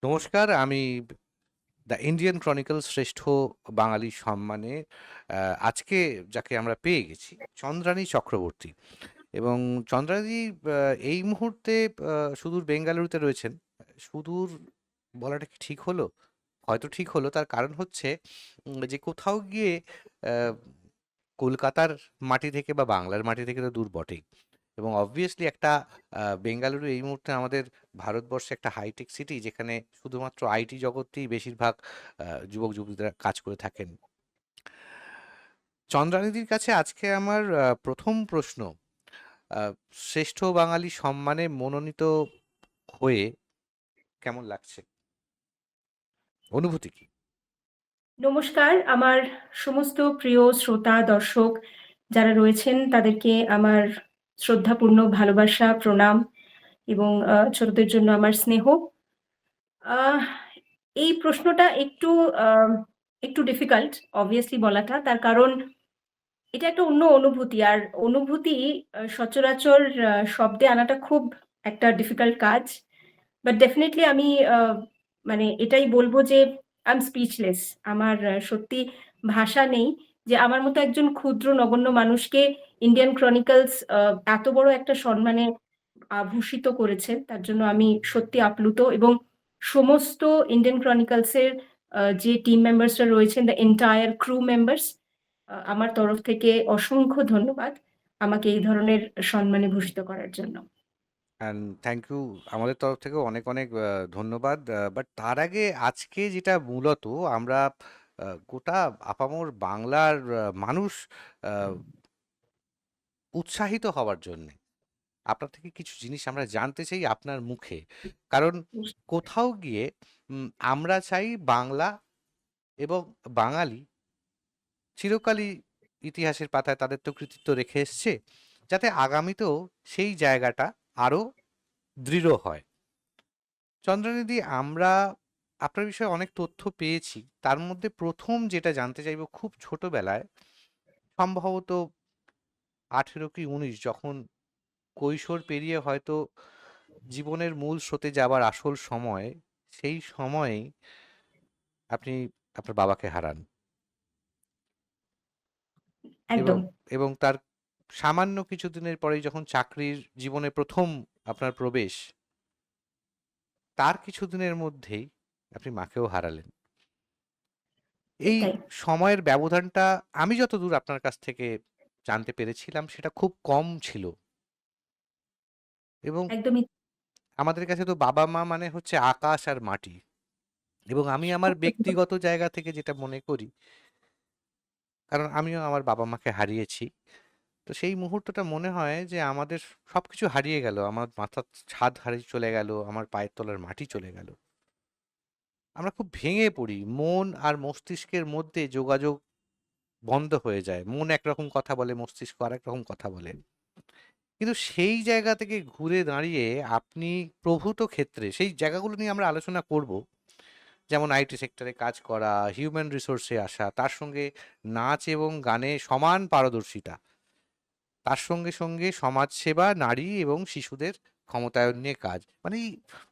নমস্কার, আমি the Indian chronicle শ্রেষ্ঠ বাঙালি সম্মানে আজকে যাকে আমরা পেয়ে গেছি, চন্দ্রানী চক্রবর্তী। এবং চন্দ্রানী এই মুহূর্তে সুদূর বেঙ্গালুরুতে রয়েছেন। সুদূর বলাটা কি ঠিক হলো? হয়তো ঠিক হলো। তার কারণ হচ্ছে যে কোথাও গিয়ে আহ, কলকাতার মাটি থেকে বা বাংলার মাটি থেকে তো দূর বটেই। এবং অবভিয়াসলি একটা বেঙ্গালুরু এই মুহূর্তে আমাদের ভারতবর্ষে একটা হাইটেক সিটি, যেখানে শুধুমাত্র আইটি জগতেই বেশিরভাগ যুবক যুবতীরা কাজ করে থাকেন। চন্দ্রানিধির কাছে আজকে আমার প্রথম প্রশ্ন, আহ, শ্রেষ্ঠ বাঙালি সম্মানে মনোনীত হয়ে কেমন লাগছে, অনুভূতি কি? নমস্কার, আমার সমস্ত প্রিয় শ্রোতা দর্শক যারা রয়েছেন তাদেরকে আমার শ্রদ্ধাপূর্ণ ভালোবাসা, প্রণাম এবং ছোটদের জন্য আমার স্নেহ। আহ, এই প্রশ্নটা একটু ডিফিকাল্ট অবভিয়াসলি বলাটা, তার কারণ এটা একটা অন্য অনুভূতি। আর অনুভূতি সচরাচর শব্দে আনাটা খুব একটা ডিফিকাল্ট কাজ। বাট ডেফিনেটলি আমি মানে এটাই বলবো যে আই এম স্পিচলেস। আমার সত্যি ভাষা নেই যে আমার মতো একজন ক্ষুদ্র নগণ্য মানুষকে ইন্ডিয়ান ক্রনিকলস এত বড় একটা সম্মানে ভূষিত করেছে। তার জন্য আমি সত্যি আপ্লুত, এবং সমস্ত ইন্ডিয়ান ক্রনিকলসের যে টিম মেম্বার্সরা রয়েছেন, দ্য এন্টায়ার ক্রু মেম্বার্স, আমার তরফ থেকে অসংখ্য ধন্যবাদ আমাকে এই ধরনের সম্মানে ভূষিত করার জন্য। And thank you. আমাদের তরফ থেকেও অনেক অনেক ধন্যবাদ। বাট তার আগে আজকে যেটা মূলত আমরা গোটা আপামর বাংলার মানুষ আহ, উৎসাহিত হওয়ার জন্যে আপনার থেকে কিছু জিনিস আমরা জানতে চাই আপনার মুখে। কারণ কোথাও গিয়ে আমরা চাই বাংলা এবং বাঙালি চিরকালই ইতিহাসের পাতায় তাদের তো কৃতিত্ব রেখে এসছে, যাতে আগামীতেও সেই জায়গাটা আরো দৃঢ় হয়। চন্দ্রনিধি, আমরা আপনার বিষয়ে অনেক তথ্য পেয়েছি। তার মধ্যে প্রথম যেটা জানতে চাইবো, খুব ছোটবেলায়, সম্ভবত 18 কি 19, যখন কৈশোর পেরিয়ে হয়তো জীবনের মূল স্রোতে যাবার আসল সময়, সেই সময়েই আপনি আপনার বাবাকে হারান। এবং একদম। এবং তার সামান্য কিছুদিনের পরেই যখন চাকরির জীবনে প্রথম আপনার প্রবেশ, তার কিছুদিনের মধ্যেই আপনি মাকেও হারালেন। এই এটাই। সময়ের ব্যবধানটা আমি যতদূর আপনার কাছ থেকে জানতে পেরেছিলাম সেটা খুব কম ছিল। এবং একদমই। আমাদের কাছে তো বাবা মা মানে হচ্ছে আকাশ আর মাটি। এবং আমি আমার ব্যক্তিগত জায়গা থেকে যেটা মনে করি, কারণ আমিও আমার বাবা মাকে হারিয়েছি, তো সেই মুহূর্তটা মনে হয় যে আমাদের সবকিছু হারিয়ে গেল। আমার মাথার ছাদ হারিয়ে চলে গেল, আমার পায়ের তলার মাটি চলে গেল। আমরা খুব ভেঙে পড়ি, মন আর মস্তিষ্কের মধ্যে যোগাযোগ বন্ধ হয়ে যায়। মন একরকম কথা বলে, মস্তিষ্ক আরেক রকম কথা বলে। কিন্তু সেই জায়গা থেকে ঘুরে দাঁড়িয়ে আপনি প্রভূত ক্ষেত্রে সেই জায়গাগুলো নিয়ে আমরা আলোচনা করব, যেমন আইটি সেক্টরে কাজ করা, হিউম্যান রিসোর্সে আসা, তার সঙ্গে নাচ এবং গানে সমান পারদর্শিতা, তার সঙ্গে সঙ্গে সমাজসেবা, নারী এবং শিশুদের ক্ষমতায়ন নিয়ে কাজ। মানে এই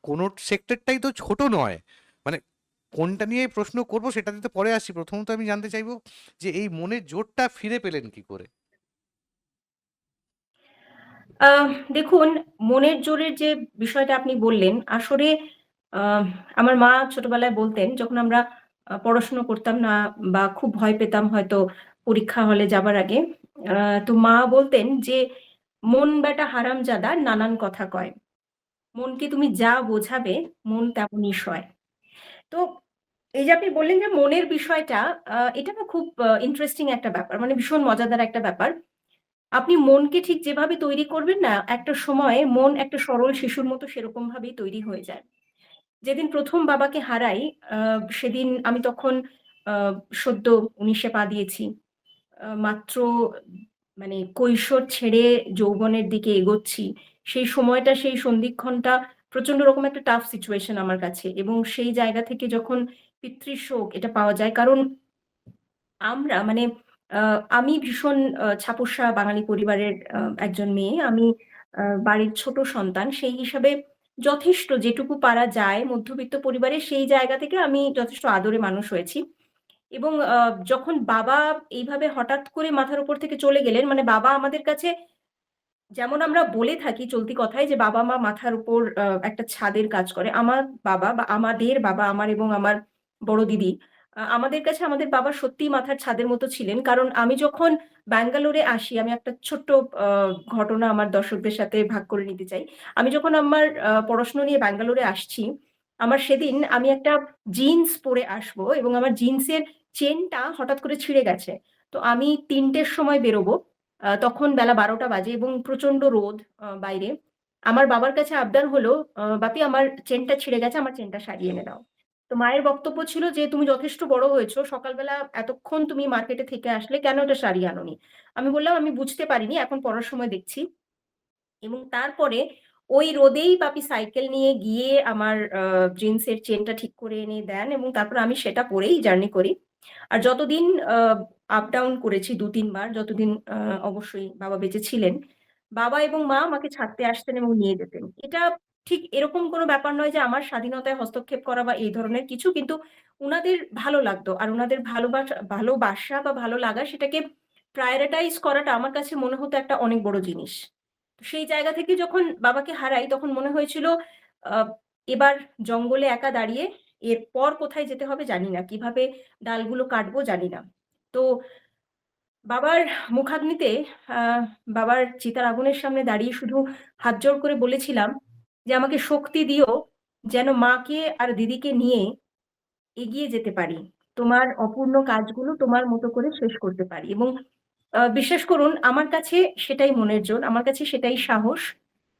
কোনো সেক্টরটাই তো ছোট নয়। মানে কোনটা নিয়ে প্রশ্ন করব সেটাতে তো পরে আসি। প্রথমত আমি জানতে চাইবো যে এই মনের জোরটা ফিরে পেলেন কি করে? আহ, দেখুন, মনের জোরের যে বিষয়টা আপনি বললেন, আসলে আহ, আমার মা ছোটবেলায় বলতেন, যখন আমরা পড়াশুনো করতাম না বা খুব ভয় পেতাম হয়তো পরীক্ষা হলে যাবার আগে, তো মা বলতেন যে মন বেটা হারামজাদা নানান কথা কয়, মনকে তুমি যা বোঝাবে মন তেমনই সয়। তো এই যে আপনি বললেন যে মনের বিষয়টা, এটা না খুব ইন্টারেস্টিং একটা ব্যাপার, মানে ভীষণ মজাদার একটা ব্যাপার। আপনি মনকে ঠিক যেভাবে তৈরি করবেন না, একটা সময়ে মন একটা সরল শিশুর মতো সেরকম ভাবেই তৈরি হয়ে যায়। যেদিন প্রথম বাবাকে হারাই, সেদিন আমি তখন আহ, সদ্য 19-এ পা দিয়েছি। মাত্র মানে কৈশোর ছেড়ে যৌবনের দিকে এগোচ্ছি। সেই সময়টা, সেই সন্ধিক্ষণটা প্রচন্ড রকম একটা টাফ সিচুয়েশন আমার কাছে, এবং সেই জায়গা থেকে যখন পিতৃশোক এটা পাওয়া যায়, কারণ আমরা মানে আমি ভীষণ ছাপোষা বাঙালি পরিবারের একজন মেয়ে। আমি বাড়ির ছোট সন্তান, সেই হিসাবে যথেষ্ট যেটুকু পারা যায় মধ্যবিত্ত পরিবারের সেই জায়গা থেকে আমি যথেষ্ট আদরে মানুষ হয়েছি। এবং যখন বাবা এইভাবে হঠাৎ করে মাথার উপর থেকে চলে গেলেন, মানে বাবা আমাদের কাছে যেমন আমরা বলে থাকি চলতি কথায় যে বাবা-মা মাথার উপর একটা ছাদের কাজ করে। আমার বাবা বা আমাদের বাবা, আমার এবং আমার বড় দিদি, আমাদের কাছে আমাদের বাবা সত্যিই মাথার ছাদের মতো ছিলেন। কারণ আমি যখন ব্যাঙ্গালোরে আসি, আমি একটা ছোট্ট আ ঘটনা আমার দর্শকদের সাথে ভাগ করে নিতে চাই। আমি যখন আমার পড়াশোনা নিয়ে ব্যাঙ্গালোরে আসছি, আমার সেদিন আমি একটা জিন্স পরে আসবো এবং আমার জিন্সের চেইনটা হঠাৎ করে ছিঁড়ে গেছে। তো আমি ৩ টের সময় বেরোবো। তখন বেলা ১২টা বাজে এবং প্রচন্ড রোদ বাইরে। আমার বাবার কাছে আবদার হলো, "বাপি আমার চেইনটা ছিঁড়ে গেছে, আমার চেইনটা সারিয়ে এনে দাও।" তো মায়ের বক্তব্য ছিল যে, "তুমি যথেষ্ট বড় হয়েছো। সকালবেলা এতক্ষণ তুমি মার্কেটে থেকে আসলে, কেন এটা সারিয়ে আনোনি?" আমি বললাম, "আমি বুঝতে পারিনি। এখন পড়ার সময় দেখছি।" এবং তারপরে ওই রোদেই বাপি সাইকেল নিয়ে গিয়ে আমার জিন্সের চেইনটা ঠিক করে এনে দেন এবং তারপর আমি সেটা পরেই জার্নি করি। আর যতদিন আপ ডাউন করেছি ২-৩ বার, যতদিন অবশ্যই বাবা বেঁচে ছিলেন, বাবা এবং মা আমাকে ছাড়তে আসতেন এবং নিয়ে যেতেন। এটা ঠিক এরকম কোনো ব্যাপার নয় যে আমার স্বাধীনতায় হস্তক্ষেপ করা বা এই ধরনের কিছু। কিন্তু উনাদের ভালো লাগতো। আর উনাদের ভালোবাসা বা ভালো লাগা সেটাকে prioritize করাটা আমার কাছে মনে হতো একটা অনেক বড় জিনিস। তো সেই জায়গা থেকে যখন বাবাকে হারাই তখন মনে হয়েছিল আ এবার জঙ্গলে একা দাঁড়িয়ে এরপর কোথায় যেতে হবে জানি না। কিভাবে ডালগুলো কাটবো জানি না। তো বাবার মুখাগ্নিতে আ বাবার চিতার আগুনের সামনে দাঁড়িয়ে শুধু হাত জোড় করে বলেছিলাম যে, "আমাকে শক্তি দিও যেন মাকে আর দিদিকে নিয়ে এগিয়ে যেতে পারি। তোমার অপূর্ণ কাজগুলো তোমার মতো করে শেষ করতে পারি।" এবং বিশ্বাস করুন আমার কাছে সেটাই মনের জোর। আমার কাছে সেটাই সাহস।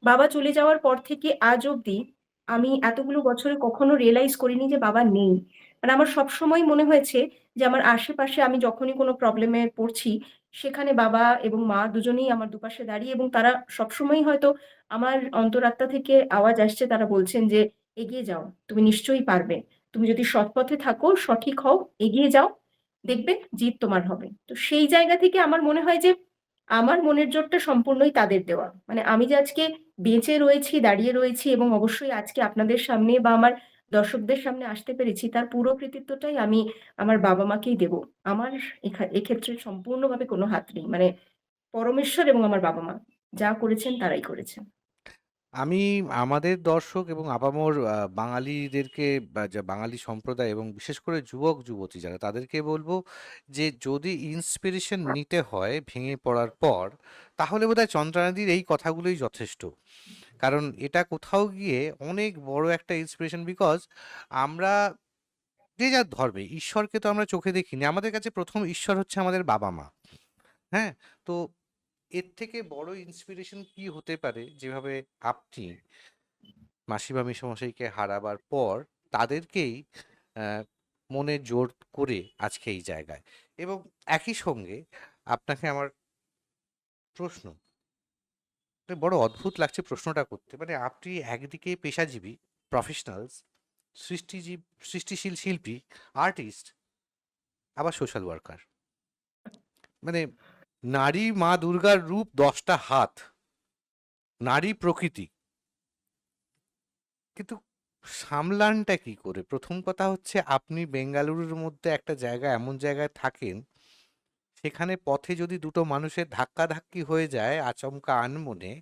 বাবা চলে যাওয়ার পর থেকে আজ অবধি আমি এতগুলো বছরে কখনো রিয়ালাইজ করিনি যে বাবা নেই। মানে আমার সবসময় মনে হয়েছে যে আমার আশেপাশে আমি যখনই কোনো প্রবলেম এ পড়ছি, সেখানে বাবা এবং মা দুজনেই আমার দুপাশে দাঁড়িয়ে এবং তারা সবসময়ই হয়তো আমার অন্তরাত্মা থেকে আওয়াজ আসছে, তারা বলছেন যে, "এগিয়ে যাও। তুমি নিশ্চয়ই পারবে। তুমি যদি সৎ পথে থাকো, সঠিক হও, এগিয়ে যাও। দেখবে জিত তোমার হবে।" তো সেই জায়গা থেকে আমার মনে হয় যে আমার মনের জোরটা সম্পূর্ণই তাদের দেওয়া। মানে আমি যে আজকে বেঁচে রয়েছি, দাঁড়িয়ে রয়েছি এবং অবশ্যই আজকে আপনাদের সামনে বা আমার দর্শকদের সামনে আসতে পেরেছি তার পুরো কৃতিত্বটাই আমি আমার বাবা-মাকেই দেব। আমার এক্ষেত্রে সম্পূর্ণভাবে কোনো হাত নেই। মানে পরমেশ্বর এবং আমার বাবা-মা যা করেছেন তারাই করেছেন। আমি আমাদের দর্শক এবং আপামর বাঙালিদেরকে বা যা বাঙালি সম্প্রদায় এবং বিশেষ করে যুবক-যুবতী যারা তাদেরকে বলবো যে যদি ইন্সপিরেশন নিতে হয় ভেঙে পড়ার পর, তাহলে বোধহয় চন্দ্রানাদির এই কথাগুলোই যথেষ্ট। কারণ এটা কোথাও গিয়ে অনেক বড় একটা ইন্সপিরেশন, বিকজ আমরা যে যার ধর্মে ঈশ্বরকে তো আমরা চোখে দেখিনি। আমাদের কাছে প্রথম ঈশ্বর হচ্ছে আমাদের বাবা-মা। হ্যাঁ? তো এর থেকে বড় ইন্সপিরেশন কি হতে পারে, যেভাবে আপনি মাসিমা মেসোমশাইকে হারাবার পর তাদেরকেই আহ, মনে জোর করে আজকে এই জায়গায়। এবং একই সঙ্গে আপনাকে আমার প্রশ্ন, বড় অদ্ভুত লাগছে প্রশ্নটা করতে, মানে আপনি একদিকে পেশাজীবী প্রফেশনালস, সৃষ্টিজীব সৃষ্টিশীল শিল্পী, আর্টিস্ট, আবার সোশ্যাল ওয়ার্কার। মানে নারী মা দুর্গার রূপ 10টা হাত, নারী প্রকৃতি, কিন্তু সামলানটা কি করে? প্রথম কথা হচ্ছে আপনি বেঙ্গালুরুর মধ্যে একটা জায়গা, এমন জায়গায় থাকেন, সেখানে পথে যদি দুটো মানুষের ধাক্কাধাক্কি হয়ে যায় আচমকা আনমনে,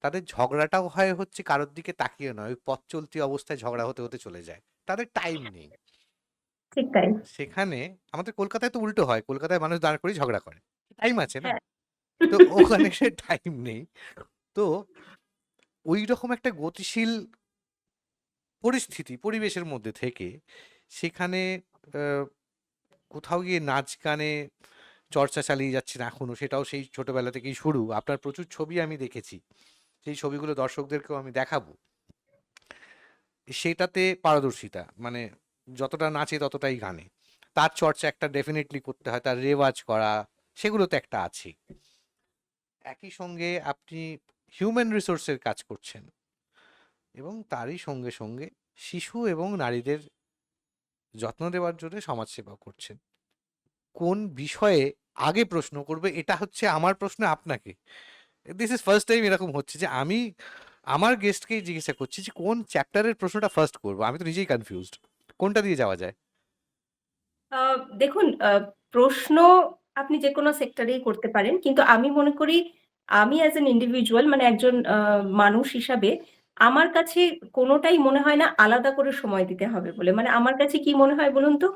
তাদের ঝগড়াটাও হয় হচ্ছে কারোর দিকে তাকিয়ে নয়, ওই পথ চলতি অবস্থায় ঝগড়া হতে হতে চলে যায়, তাদের টাইম নেই। ঠিক তাই। সেখানে আমাদের কলকাতায় তো উল্টো হয়, কলকাতায় মানুষ দাঁড় করে ঝগড়া করে, টাইম আছে না। হ্যাঁ। তো ওখানে সে টাইম নেই। তো ওই রকম একটা গতিশীল পরিস্থিতি পরিবেশের মধ্যে থেকে সেখানে আহ, কোথাও গিয়ে নাচ গানে চর্চা চালিয়ে যাচ্ছেন এখনো, সেটাও সেই ছোটবেলা থেকেই শুরু। আপনার প্রচুর ছবি আমি দেখেছি, সেই ছবিগুলো দর্শকদেরকেও আমি দেখাবো। সেটাতে পারদর্শিতা, মানে যতটা নাচে ততটাই গানে, তার চর্চা একটা ডেফিনেটলি করতে হয়, তার রেওয়াজ করা, সেগুলো তো একটা আছে। একই সঙ্গে আপনি হিউম্যান রিসোর্সের কাজ করছেন এবং তারই সঙ্গে সঙ্গে শিশু এবং নারীদের যত্ন দেওয়ার জন্য সমাজসেবা করছেন। কোন বিষয়ে আগে প্রশ্ন করবে এটা হচ্ছে আমার প্রশ্ন আপনাকে। দিস ইজ ফার্স্ট টাইম এরকম হচ্ছে যে আমি আমার গেস্টকেই জিজ্ঞাসা করছি যে কোন চ্যাপ্টারের প্রশ্নটা ফার্স্ট করবো, আমি তো নিজেই কনফিউজড, কোনটা দিয়ে যাওয়া যায়? আ দেখুন, প্রশ্ন আপনি যেকোনো সেক্টরেই করতে পারেন। কিন্তু আমি মনে করি আমি অ্যাজ অ্যান ইন্ডিভিজুয়াল মানে একজন মানুষ হিসাবে আমার কাছে কোনটাই মনে হয় না আলাদা করে সময় দিতে হবে বলে। মানে আমার কাছে কি মনে হয় বলুন তো?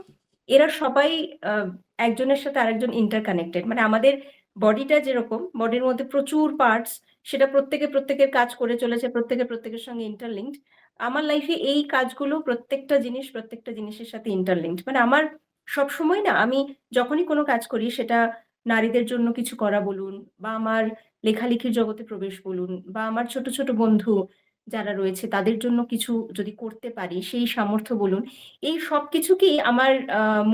এরা সবাই আ একজনের সাথে আরেকজন ইন্টারকানেক্টেড। মানে আমাদের বডিটা যেরকম, বডির মধ্যে প্রচুর পার্টস, সেটা প্রত্যেকে প্রত্যেকের কাজ করে চলেছে, প্রত্যেকে প্রত্যেকের সঙ্গে ইন্টারলিঙ্কড। আমার লাইফে এই কাজগুলো প্রত্যেকটা জিনিস প্রত্যেকটা জিনিসের সাথে ইন্টারলিঙ্কড। মানে আমার সবসময় না আমি যখনই কোনো কাজ করি সেটা নারীদের জন্য কিছু করা বলুন বা আমার লেখালেখির জগতে প্রবেশ বলুন বা আমার ছোট, ছোট বন্ধু যারা রয়েছে তাদের জন্য কিছু যদি করতে পারি সেই সামর্থ্য বলুন। এই সবকিছুকেই আমার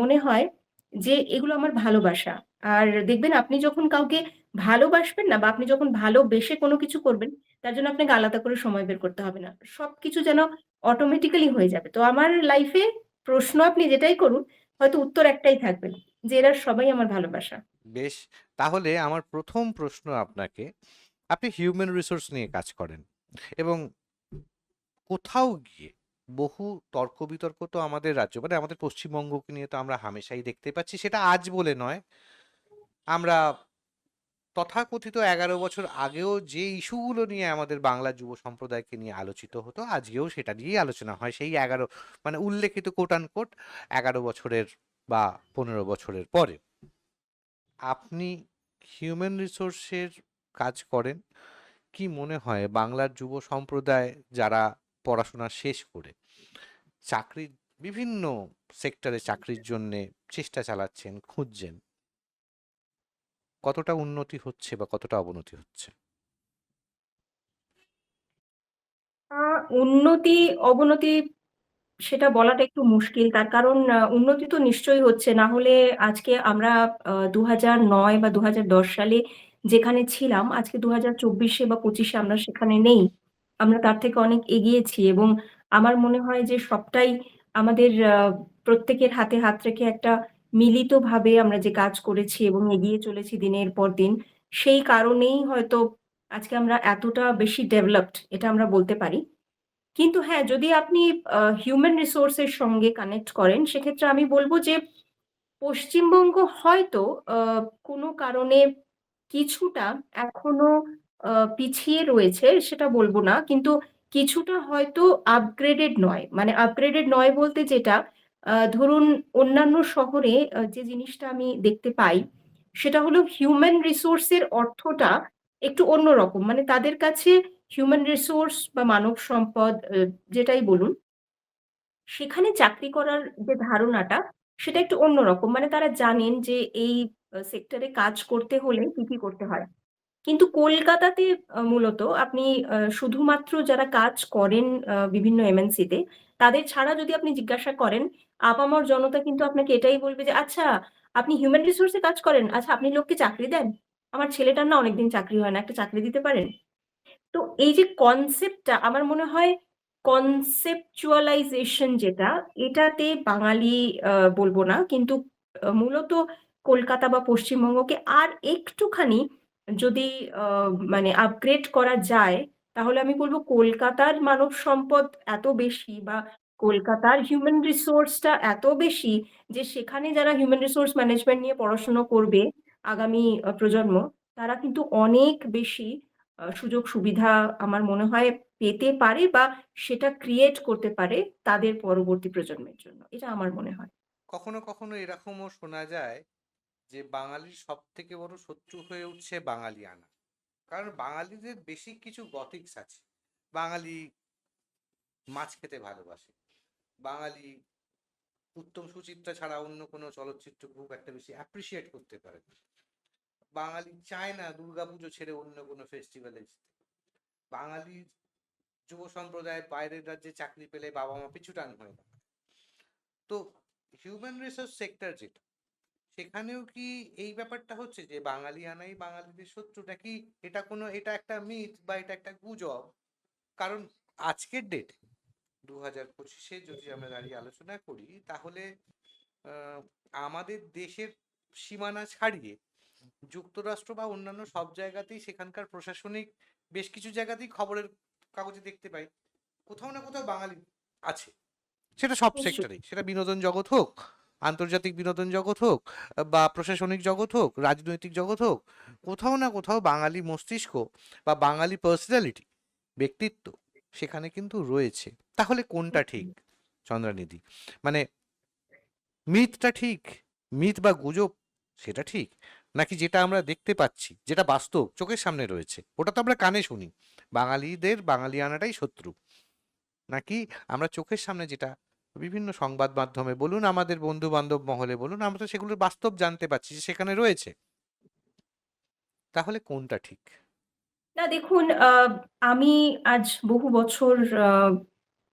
মনে হয় যে এগুলো আমার ভালোবাসা। আর দেখবেন আপনি যখন কাউকে ভালোবাসবেন না বা আপনি যখন ভালোবেসে কোনো কিছু করবেন তার জন্য আপনাকে আলাদা করে সময় বের করতে হবে না। সবকিছু যেন অটোমেটিক্যালি হয়ে যাবে। তো আমার লাইফে প্রশ্ন আপনি যেটাই করুন হয়তো উত্তর একটাই থাকবে যে এরা সবাই আমার ভালোবাসা। বেশ, তাহলে আমার প্রথম প্রশ্ন আপনাকে, আপনি হিউম্যান রিসোর্স নিয়ে কাজ করেন এবং কোথাও গিয়ে বহু তর্ক বিতর্ক তো আমাদের রাজ্য মানে আমাদের পশ্চিমবঙ্গকে নিয়ে তো আমরা হামেশাই দেখতে পাচ্ছি, সেটা আজ বলে নয়। আমরা তথাকথিত ১১ বছর আগেও যে ইস্যুগুলো নিয়ে আমাদের বাংলা যুব সম্প্রদায়কে নিয়ে আলোচিত হতো, আজকেও সেটা নিয়েই আলোচনা হয়। সেই ১১ মানে উল্লেখিত কোট আনকোট ১১ বছরের বা ১৫ বছরের পরে। আপনি হিউম্যান রিসোর্সের কাজ করেন, কি মনে হয় বাংলার যুব সম্প্রদায় যারা পড়াশোনা শেষ করে চাকরির বিভিন্ন সেক্টরে চাকরির জন্যে চেষ্টা চালাচ্ছেন, খুঁজছেন, কতটা উন্নতি হচ্ছে বা কতটা অবনতি হচ্ছে? আ উন্নতি, অবনতি সেটা বলাটা একটু মুশকিল। তার কারণ উন্নতি তো নিশ্চয়ই হচ্ছে। না হলে আজকে আমরা ২০০৯ বা ২০১০ সালে যেখানে ছিলাম, আজকে ২০২৪ এ বা ২৫ এ আমরা সেখানে নেই। আমরা তার থেকে অনেক এগিয়েছি এবং আমার মনে হয় যে সবটাই আমাদের প্রত্যেকের হাতে হাত রেখে একটা মিলিতভাবে আমরা যে কাজ করেছি এবং এগিয়ে চলেছি দিনের পর দিন, সেই কারণেই হয়তো আজকে আমরা এতটা বেশি ডেভেলপড এটা আমরা বলতে পারি। কিন্তু হ্যাঁ, যদি আপনি হিউম্যান রিসোর্স এর সঙ্গে কানেক্ট করেন, সেক্ষেত্রে আমি বলব যে পশ্চিমবঙ্গ হয়তো আ কোনো কারণে কিছুটা এখনো পিছিয়ে রয়েছে সেটা বলব না। কিন্তু কিছুটা হয়তো আপগ্রেডেড নয়। মানে আপগ্রেডেড নয় বলতে যেটা ধরুন অন্যান্য শহরে যে জিনিসটা আমি দেখতে পাই, সেটা হলো হিউম্যান রিসোর্স এর অর্থটা একটু অন্যরকম। মানে তাদের কাছে হিউম্যান রিসোর্স বা মানব সম্পদ যেটাই বলুন, সেখানে চাকরি করার যে ধারণাটা সেটা একটু অন্যরকম। মানে তারা জানেন যে এই সেক্টরে কাজ করতে হলে কি, কি করতে হয়। কিন্তু কলকাতাতে মূলত আপনি শুধুমাত্র যারা কাজ করেন বিভিন্ন এমএনসি তে, তাদের ছাড়া যদি আপনি জিজ্ঞাসা করেন, আপামর জনতা কিন্তু আপনাকে এটাই বলবে যে, "আচ্ছা, আপনি হিউম্যান রিসোর্স এ কাজ করেন? আচ্ছা, আপনি লোককে চাকরি দেন? আমার ছেলেটার না অনেকদিন চাকরি হয় না। একটা চাকরি দিতে পারেন?" তো এই যে কনসেপ্টটা আমার মনে হয় কনসেপচুয়ালাইজেশন যেটা, এটাতে বাঙালি বলব না। কিন্তু মূলত কলকাতা বা পশ্চিমবঙ্গকে আর একটুখানি যদি আ মানে আপগ্রেড করা যায়, তাহলে আমি বলব কলকাতার মানব সম্পদ এত বেশি বা কলকাতার হিউম্যান রিসোর্স টা এত বেশি যে সেখানে যারা হিউম্যান রিসোর্স ম্যানেজমেন্ট নিয়ে পড়াশোনা করবে আগামী প্রজন্ম, তারা কিন্তু অনেক বেশি সুযোগ সুবিধা আমার মনে হয় পেতে পারে বা সেটা ক্রিয়েট করতে পারে তাদের পরবর্তী প্রজন্মের জন্য। এটা আমার মনে হয়। কখনো কখনো এরকমও শোনা যায় যে বাঙালির সব থেকে বড় শত্রু হয়ে উঠছে বাঙালিয়ানা। কারণ বাঙালিদের বেশি কিছু গথিক্স আছে। বাঙালি মাছ খেতে ভালোবাসে, বাঙালি উত্তম সুচিত্রা ছাড়া অন্য কোনো চলচ্চিত্র খুব একটা বেশি অ্যাপ্রিসিয়েট করতে পারে না, বাঙালি চায় না দুর্গাপুজো ছেড়ে অন্য কোনো ফেস্টিভ্যালে যেতে, বাঙালির যুব সম্প্রদায় বাইরের রাজ্যে চাকরি পেলে বাবা মা পিছুটান হয় না। তো হিউম্যান রিসোর্স সেক্টর যেটা, সেখানেও কি এই ব্যাপারটা হচ্ছে যে বাঙালিয়ানাই বাঙালিদের শত্রু, নাকি এটা কোনো, এটা একটা মিথ বা এটা একটা গুজব? কারণ আজকের ডেট ২০২৫-এ যদি আমরা দাঁড়িয়ে আলোচনা করি, তাহলে আহ, আমাদের দেশের সীমানা ছাড়িয়ে যুক্তরাষ্ট্র বা অন্যান্য সব জায়গাতেই সেখানকার প্রশাসনিক বেশ কিছু জায়গাতেই খবরের কাগজে দেখতে পাই কোথাও না কোথাও বাঙালি আছে। সেটা সব নিশ্চয়ই। সেক্টরে, সেটা বিনোদন জগৎ হোক, আন্তর্জাতিক বিনোদন জগৎ হোক, বা প্রশাসনিক জগৎ হোক, রাজনৈতিক জগৎ হোক, কোথাও না কোথাও বাঙালি মস্তিষ্ক বা বাঙালি পার্সোনালিটি, ব্যক্তিত্ব সেখানে কিন্তু রয়েছে। তাহলে কোনটা ঠিক চন্দ্রানিধি? মানে মিথটা ঠিক, মিথ বা গুজব সেটা ঠিক, নাকি যেটা আমরা দেখতে পাচ্ছি, যেটা বাস্তব চোখের সামনে রয়েছে, ওটা তো আমরা কানে শুনি, বাঙালিদের বাঙালিয়ানাটাই শত্রু, নাকি আমরা চোখের সামনে যেটা বিভিন্ন সংবাদ মাধ্যমে বলুন, আমাদের বন্ধু বান্ধব মহলে বলুন, আমরা তো সেগুলোর বাস্তব জানতে পারছি যে সেখানে রয়েছে, তাহলে কোনটা ঠিক? না দেখুন, আমি আজ বহু বছর আ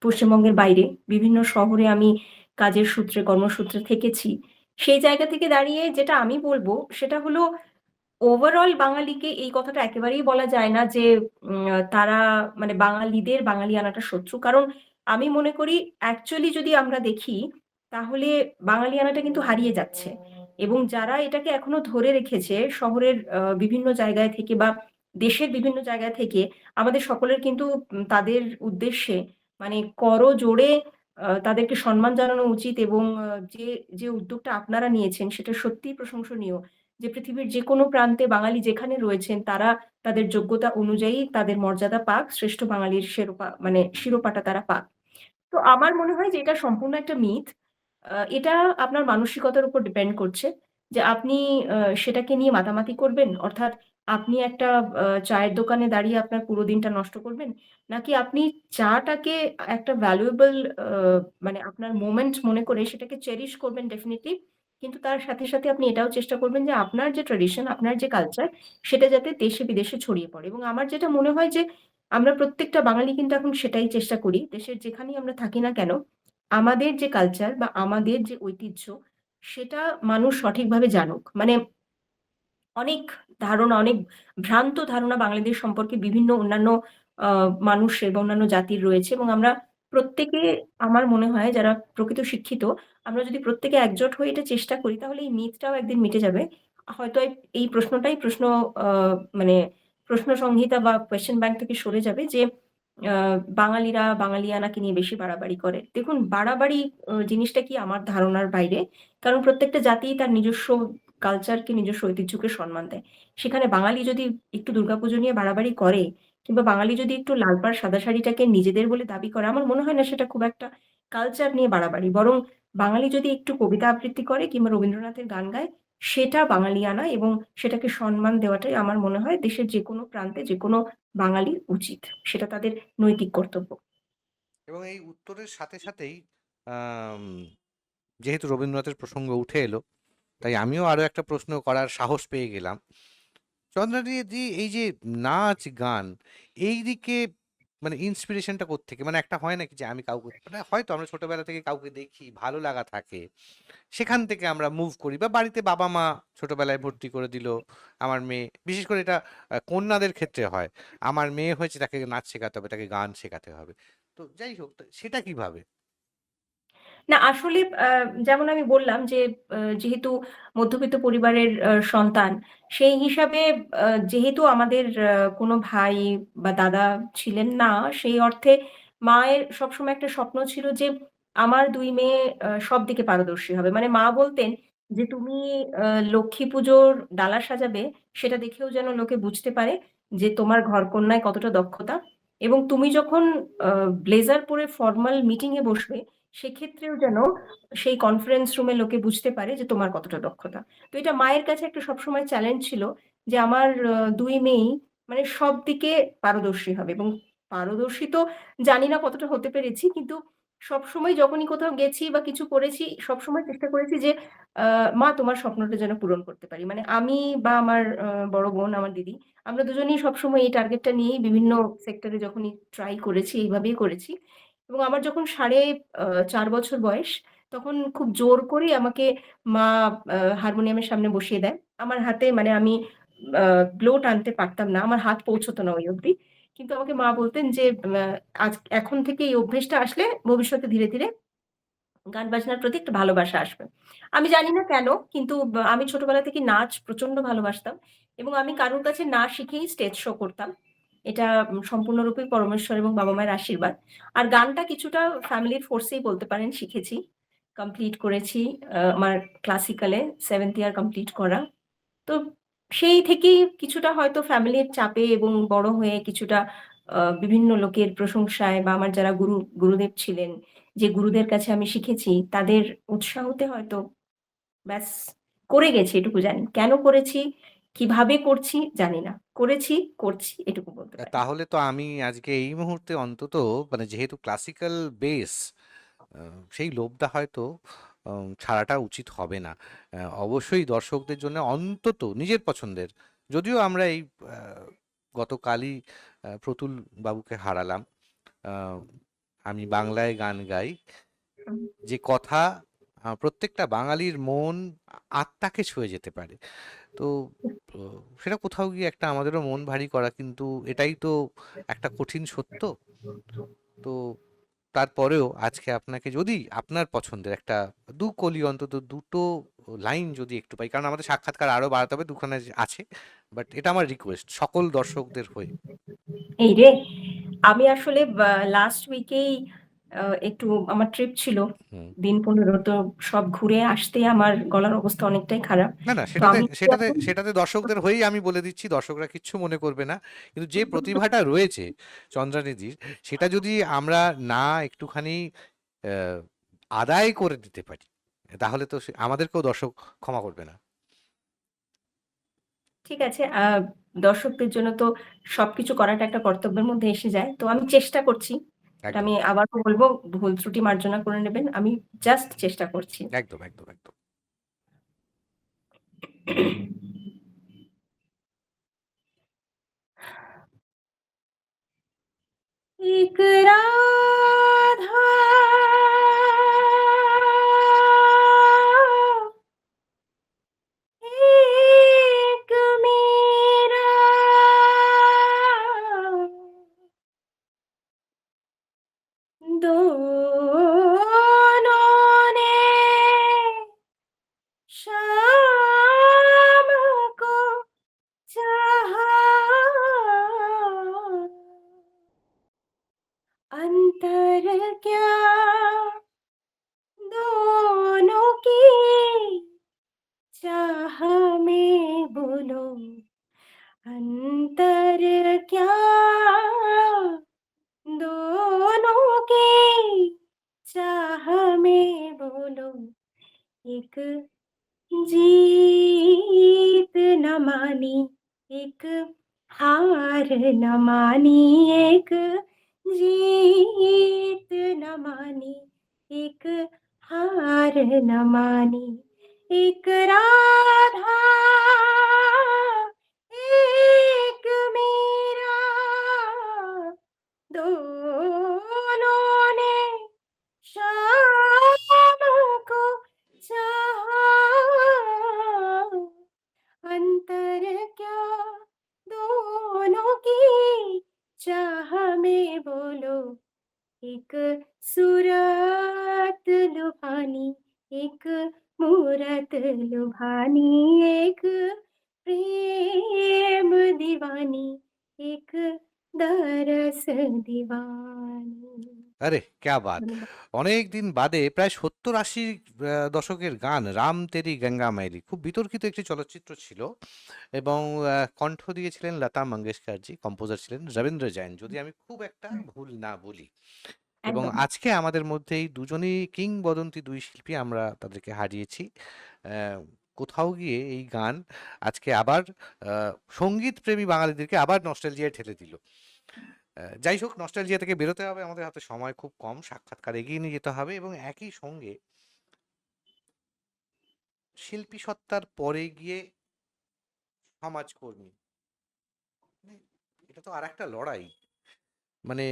পশ্চিমবঙ্গের বাইরে বিভিন্ন শহরে আমি কাজের সূত্রে, কর্মসূত্রে থেকেছি। সেই জায়গা থেকে দাঁড়িয়ে যেটা আমি বলব সেটা হলো ওভারঅল বাঙালিকে এই কথাটা একেবারেই বলা যায় না যে তারা মানে বাঙালিদের বাঙালিয়ানাটা শত্রু। কারণ আমি মনে করি অ্যাকচুয়ালি যদি আমরা দেখি তাহলে বাঙালিয়ানাটা কিন্তু হারিয়ে যাচ্ছে। এবং যারা এটাকে এখনো ধরে রেখেছে শহরের বিভিন্ন জায়গায় থেকে বা দেশের বিভিন্ন জায়গা থেকে আমাদের সকলের কিন্তু তাদের উদ্দেশ্যে মানে করজোড়ে তাদেরকে সম্মান জানানো উচিত এবং যে উদ্যোগটা আপনারা নিয়েছেন সেটা সত্যিই প্রশংসনীয়। যে পৃথিবীর যেকোনো প্রান্তে বাঙালি যেখানে রয়েছেন তারা তাদের যোগ্যতা অনুযায়ী তাদের মর্যাদা পাক, শ্রেষ্ঠ বাঙালির মানে শিরোপাটা তারা পাক। তো আমার মনে হয় যে এটা সম্পূর্ণ একটা মিথ। এটা আপনার মানসিকতার উপর ডিপেন্ড করছে যে আপনি সেটাকে নিয়ে মাতামাতি করবেন। অর্থাৎ আপনি একটা চায়ের দোকানে দাঁড়িয়ে আপনার পুরো দিনটা নষ্ট করবেন। নাকি আপনি চাটাকে একটা ভ্যালুয়েবল আ মানে আপনার মোমেন্ট মনে করে সেটাকে চেরিশ করবেন ডেফিনিটলি। কিন্তু তার সাথে, সাথে আপনি এটাও চেষ্টা করবেন যে আপনার যে ট্র্যাডিশন, আপনার যে কালচার সেটা যাতে দেশে বিদেশে ছড়িয়ে পড়ে। এবং আমার যেটা মনে হয় যে আমরা প্রত্যেকটা বাঙালি কিন্তু এখন সেটাই চেষ্টা করি। দেশের যেখানেই আমরা থাকি না কেন, আমাদের যে কালচার বা আমাদের যে ঐতিহ্য, সেটা মানুষ সঠিকভাবে জানুক। মানে অনেক ধারণা, অনেক ভ্রান্ত ধারণা বাঙালিদের সম্পর্কে বিভিন্ন অন্যান্য আ মানুষের বা অন্যান্য জাতির রয়েছে এবং আমরা প্রত্যেকে আমার মনে হয় যারা প্রকৃত শিক্ষিত, আমরা যদি প্রত্যেকে একজোট হয়ে এটা চেষ্টা করি তাহলে এই মিথটাও একদিন মিটে যাবে। হয়তো এই প্রশ্নটাই আ মানে প্রশ্ন সংহিতা বা কোয়েশ্চেন ব্যাংক থেকে সরে যাবে যে আ বাঙালিরা বাঙালিয়ানাকে নিয়ে বেশি বাড়াবাড়ি করে। দেখুন বাড়াবাড়ি জিনিসটা কি আমার ধারণার বাইরে। কারণ প্রত্যেকটা জাতিই তার নিজস্ব কালচারকে, নিজস্ব ঐতিহ্যকে সম্মান দেয়। সেখানে বাঙালি যদি একটু দুর্গাপুজো নিয়ে বাড়াবাড়ি করে কিংবা বাঙালি যদি একটু লাল পাড় সাদা শাড়িটাকে নিজেদের বলে দাবি করে, আমার মনে হয় না সেটা খুব একটা কালচার নিয়ে বাড়াবাড়ি। বরং বাঙালি যদি একটু কবিতা আবৃত্তি করে কিংবা রবীন্দ্রনাথের গান গায়, সেটা বাঙালিয়ানা এবং সেটাকে সম্মান দেওয়াটাই আমার মনে হয় দেশের যেকোনো প্রান্তে যেকোনো বাঙালির উচিত। সেটা তাদের নৈতিক কর্তব্য। এবং এই উত্তরের সাথে সাথেই আম, যেহেতু রবীন্দ্রনাথের প্রসঙ্গ উঠে এলো, তাই আমিও আরো একটা প্রশ্ন করার সাহস পেয়ে গেলাম। চন্দ্রানীদি, এই যে নাচ গান, এই দিকে মানে ইন্সপিরেশনটা কোত্থেকে? মানে একটা হয় নাকি যে আমি কাউকে, মানে হয়তো আমরা ছোটবেলা থেকে কাউকে দেখি, ভালো লাগা থাকে, সেখান থেকে আমরা মুভ করি, বা বাড়িতে বাবা মা ছোটবেলায় ভর্তি করে দিল আমার মেয়ে, বিশেষ করে এটা কন্যাদের ক্ষেত্রে হয়, আমার মেয়ে হয়েছে তাকে নাচ শেখাতে হবে, তাকে গান শেখাতে হবে। তো যাই হোক, তো সেটা কিভাবে? না আসলে যেমন আমি বললাম যে যেহেতু মধ্যবিত্ত পরিবারের সন্তান, সেই হিসাবে যেহেতু আমাদের কোনো ভাই বা দাদা ছিলেন না, সেই অর্থে মায়ের সবসময় একটা স্বপ্ন ছিল যে আমার ২ মেয়ে সব দিকে পারদর্শী হবে। মানে মা বলতেন যে, "তুমি আ লক্ষ্মী পুজোর ডালা সাজাবে, সেটা দেখেও যেন লোকে বুঝতে পারে যে তোমার ঘরকন্নায় কতটা দক্ষতা এবং তুমি যখন আ ব্লেজার পরে ফরমাল মিটিং এ বসবে সেক্ষেত্রেও যেন সেই কনফারেন্স রুমে লোকে বুঝতে পারে যে তোমার কতটা দক্ষতা। তো এটা মায়ের কাছে একটা সবসময় চ্যালেঞ্জ ছিল যে আমার ২ মেয়েই মানে সব দিকে পারদর্শী হবে এবং পারদর্শী তো জানি না কতটা হতে পেরেছি। কিন্তু সবসময় যখনই কোথাও গেছি বা কিছু করেছি সবসময় চেষ্টা করেছি যে আ মা তোমার স্বপ্নটা যেন পূরণ করতে পারি। মানে আমি বা আমার বড় বোন, আমার দিদি আমরা দুজনেই সবসময় এই টার্গেটটা নিয়েই বিভিন্ন সেক্টরে যখনই ট্রাই করেছি এইভাবেই করেছি। এবং আমার যখন ৪.৫ বছর বয়স, তখন খুব জোর করেই আমাকে মা হারমোনিয়ামের সামনে বসিয়ে দেয়। আমার হাতে মানে আমি আ ব্লো টানতে পারতাম না। আমার হাত পৌঁছত না ওই অবধি। কিন্তু আমাকে মা বলতেন যে, এখন থেকে এই অভ্যেসটা আসলে ভবিষ্যতে ধীরে, ধীরে গান বাজনার প্রতি একটা ভালোবাসা আসবে।" আমি জানি না কেন কিন্তু আমি ছোটবেলা থেকে নাচ প্রচন্ড ভালোবাসতাম এবং আমি কারোর কাছে না শিখেই স্টেজ শো করতাম। এটা সম্পূর্ণরূপে পরমেশ্বর এবং বাবা-মায়ের আশীর্বাদ। আর গানটা কিছুটা ফ্যামিলির ফোর্সেই বলতে পারেন শিখেছি। কমপ্লিট করেছি আমার ক্লাসিক্যালে 7th ইয়ার কমপ্লিট করা। তো সেই থেকেই কিছুটা হয়তো ফ্যামিলির চাপে এবং বড় হয়ে কিছুটা বিভিন্ন লোকের প্রশংসায় বা আমার যারা গুরুদেব ছিলেন, যে গুরুদের কাছে আমি শিখেছি তাদের উৎসাহতে হয়তো ব্যাস করে গেছি এটুকু জানি। কেন করেছি, কিভাবে করছি জানি না। করেছি, করছি এটুকু বলতে পারি। তাহলে তো আমি আজকে এই মুহূর্তে অন্তত মানে যেহেতু ক্লাসিক্যাল বেস সেই লোভটা হয়তো ছাড়াটা উচিত হবে না। অবশ্যই দর্শকদের জন্য অন্তত নিজের পছন্দের, যদিও আমরা এই গতকালই প্রতুল বাবুকে হারালাম। আহ, আমি বাংলায় গান গাই, হুম, যে কথা প্রত্যেকটা বাঙালির মন আত্মাকে ছুঁয়ে যেতে পারে। তো সেটা কোথাও গিয়ে একটা আমাদেরও মন ভারী করা, কিন্তু এটাই তো একটা কঠিন সত্য। তো তারপরেও আজকে আপনাকে যদি আপনার পছন্দের একটা দু কলি অন্তত দুটো লাইন যদি একটু পাই, কারণ আমাদের সাক্ষাৎকার আরো বাড়াতে হবে, দুখানা আছে, বাট এটা আমার রিকোয়েস্ট সকল দর্শকদের হয়ে। এই রে! আমি আসলে লাস্ট উইকেই একটু আমার ট্রিপ ছিল। হুম। দিন ১৫ তো সব ঘুরে আসতে আমার গলার অবস্থা অনেকটাই খারাপ। না না, তো সেটাতে আমি যদি সেটাতে এখন সেটাতে দর্শকদের হয়েই আমি বলে দিচ্ছি, দর্শকরা কিচ্ছু মনে করবে না। কিন্তু যে প্রতিভাটা রয়েছে চন্দ্রানিধির, সেটা যদি আমরা না একটুখানি আহ, আদায় করে দিতে পারি, তাহলে তো আমাদেরকেও দর্শক ক্ষমা করবে না। ঠিক আছে, দর্শকদের জন্য তো সবকিছু করাটা একটা কর্তব্যের মধ্যে এসে যায়। তো আমি চেষ্টা করছি। এটা একদম আমি আবারও বলব, ভুল ত্রুটি মার্জনা করে নেবেন। আমি জাস্ট চেষ্টা করছি। একদম একদম একদম। एक राधा एक मीरा दोनों ने शाम को चाहा, अंतर क्या दोनों की चाह में बोलो, अंतर क्या दोनों की चाह में बोलो, एक जीत न मानी, एक हार न मानी, एक जीत न मानी, एक हार न मानी, एक राधा एक मीरा दोनों ने शाम को चाहा, अंतर क्या दोनों की चाह में बोलो, एक सूरत लुभानी, एक मूरत लुभानी, एक प्रेम दीवानी, एक दरस दीवानी। আরে ক্যা বাত! ধন্যবাদ। অনেক দিন বাদে প্রায় ৭০-৮০ দশকের গান 'রাম তেরি গঙ্গা মাইলি' খুব বিতর্কিত একটি চলচ্চিত্র ছিল, এবং কণ্ঠ দিয়েছিলেন লতা মঙ্গেশকরজি, কম্পোজার ছিলেন রবীন্দ্র জৈন, যদি আমি খুব একটা ভুল না বলি। এবং একদম। আজকে আমাদের মধ্যে এই দুজনেই কিংবদন্তি ২ শিল্পী, আমরা তাদেরকে হারিয়েছি। অ্যা কোথাও গিয়ে এই গান আজকে আবার আ সঙ্গীতপ্রেমী বাঙালিদেরকে আবার নস্টালজিয়ায় ঠেলে দিল। যাই হোক, নস্টালজিয়া থেকে বেরোতে হবে, আমাদের হাতে সময় খুব কম, সাক্ষাৎকার এগিয়ে নিয়ে যেতে হবে, এবং একই সঙ্গে শিল্পী সত্তার পরে গিয়ে সমাজকর্মী, মানে এটা তো আরেকটা লড়াই। মানে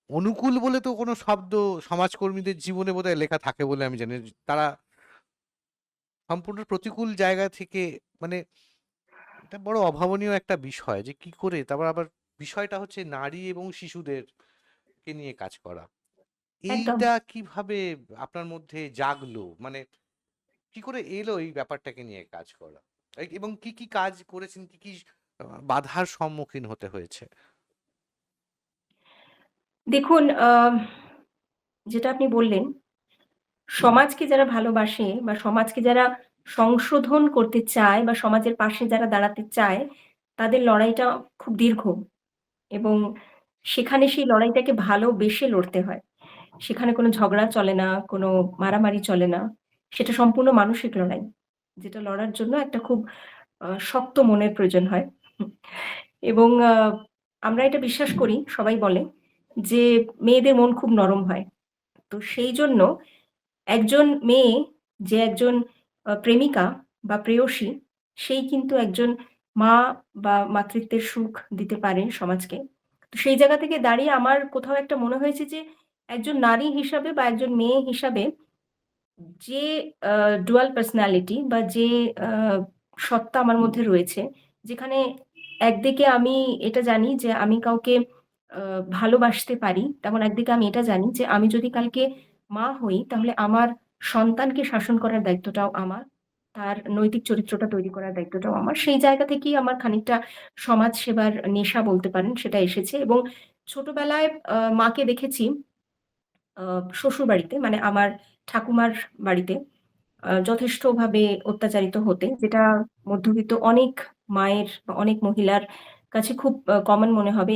অনুকূল বলে তো কোনো শব্দ সমাজকর্মীদের জীবনে বোধহয় লেখা থাকে বলে আমি জানি। তারা সম্পূর্ণ প্রতিকূল জায়গা থেকে, মানে এটা বড় অভাবনীয় একটা বিষয় যে কি করে, তারপর আবার বিষয়টা হচ্ছে নারী এবং শিশুদেরকে নিয়ে কাজ করা। একদম। এইটা কিভাবে আপনার মধ্যে জাগলো? মানে কি করে এলো এই ব্যাপারটাকে নিয়ে কাজ করা? এবং কি কি কাজ করেছেন, কি কি বাধার সম্মুখীন হতে হয়েছে? দেখুন যেটা আপনি বললেন, সমাজকে যারা ভালোবাসে বা সমাজকে যারা সংশোধন করতে চায় বা সমাজের পাশে যারা দাঁড়াতে চায়, তাদের লড়াইটা খুব দীর্ঘ এবং সেখানে সেই লড়াইটাকে ভালোবেসে লড়তে হয়। সেখানে কোনো ঝগড়া চলে না, কোনো মারামারি চলে না। সেটা সম্পূর্ণ মানসিক লড়াই। যেটা লড়ার জন্য একটা খুব শক্ত মনের প্রয়োজন হয়। হুম, এবং আমরা এটা বিশ্বাস করি, সবাই বলে যে মেয়েদের মন খুব নরম হয়। তো সেইজন্য একজন মেয়ে যে একজন প্রেমিকা বা প্রেয়সী, সেই কিন্তু একজন মা বা মাতৃত্বের সুখ দিতে পারে সমাজকে। তো সেই জায়গা থেকে দাঁড়িয়ে আমার কোথাও একটা মনে হয়েছে যে একজন নারী হিসাবে বা একজন মেয়ে হিসাবে যে আ ডুয়াল পার্সোনালিটি বা যে আ সত্তা আমার মধ্যে রয়েছে, যেখানে একদিকে আমি এটা জানি যে আমি কাউকে আ ভালোবাসতে পারি, তেমন একদিকে আমি এটা জানি যে আমি যদি কালকে মা হই, তাহলে আমার সন্তানকে শাসন করার দায়িত্বটাও আমার। তার নৈতিক চরিত্রটা তৈরি করার দায়িত্বটাও আমার। সেই জায়গা থেকেই আমার খানিকটা সমাজ সেবার নেশা বলতে পারেন, সেটা এসেছে এবং ছোটবেলায় মাকে দেখেছি আ শ্বশুরবাড়িতে মানে আমার ঠাকুমার বাড়িতে যথেষ্টভাবে অত্যাচারিত হতে, যেটা মধ্যবিত্ত অনেক মায়ের বা অনেক মহিলার কাছে খুব কমন মনে হবে।